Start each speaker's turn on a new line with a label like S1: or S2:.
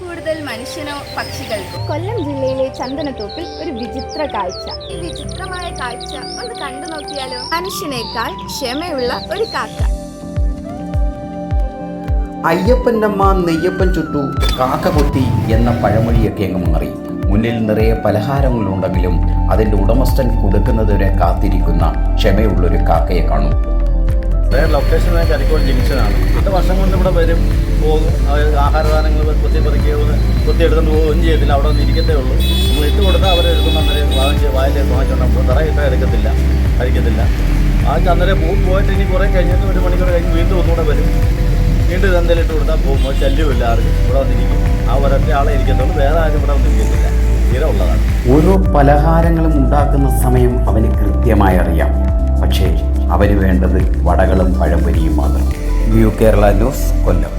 S1: കൂടുതൽ മനുഷ്യനോ പക്ഷികൾക്കോ?
S2: കൊല്ലം ജില്ലയിലെ ചന്ദനത്തോപ്പിൽ ഒരു വിചിത്ര കാഴ്ച.
S1: ഈ വിചിത്രമായ കാഴ്ച ഒന്ന് കണ്ടു നോക്കിയാലോ? മനുഷ്യനേക്കാൾ ക്ഷമയുള്ള ഒരു കാക്ക.
S3: അയ്യപ്പൻ്റെ അമ്മ നെയ്യപ്പൻ ചുട്ടു കാക്ക കൊത്തി എന്ന പഴമൊഴിയൊക്കെ അങ്ങ് മാറി. മുന്നിൽ നിറയെ പലഹാരങ്ങളുണ്ടെങ്കിലും അതിൻ്റെ ഉടമസ്ഥൻ കൊടുക്കുന്നതുവരെ കാത്തിരിക്കുന്ന ക്ഷമയുള്ളൊരു കാക്കയെ കാണും.
S4: ലൊക്കേഷൻ കരിക്കോട് ജംഗ്ഷനാണ്. 8 വർഷം കൊണ്ട് ഇവിടെ വരും, പോകും. ആഹാരസാധനങ്ങൾ കുത്തിയെടുത്തുകൊണ്ട് പോവുകയും ചെയ്യത്തില്ല. അവിടെ ഒന്ന് ഇരിക്കത്തേ ഉള്ളൂ. നമ്മൾ ഇട്ട് കൊടുത്താൽ അവർ എടുക്കുന്ന അന്നേരം വായിലേക്ക് വാങ്ങിച്ചുകൊണ്ടാകുമ്പോൾ തറയിട്ട് കഴിക്കത്തില്ല. അന്നേരം പോയിട്ട് ഇനി കുറേ കഴിഞ്ഞിട്ട് 1 മണിക്കൂർ കഴിഞ്ഞ് വീണ്ടും ഒന്നുകൂടെ വരും. വീണ്ടും ഇതെന്തെങ്കിലും ഇട്ട് കൊടുത്താൽ പോകുമ്പോൾ ശല്യമില്ല. ആർക്കും ഇവിടെ വന്നിരിക്കും. ആ ഒരൊറ്റ ആളെ ഇരിക്കത്തുള്ളൂ, വേറെ ആരും ഇവിടെ വന്നിരിക്കത്തില്ല. തീരെ ഉള്ളതാണ്.
S3: ഓരോ പലഹാരങ്ങളും ഉണ്ടാക്കുന്ന സമയം അവന് കൃത്യമായി അറിയാം. പക്ഷേ അവന് വേണ്ടത് വടകളും പഴംപൊരിയും മാത്രം. വ്യൂ കേരള ന്യൂസ്, കൊല്ലം.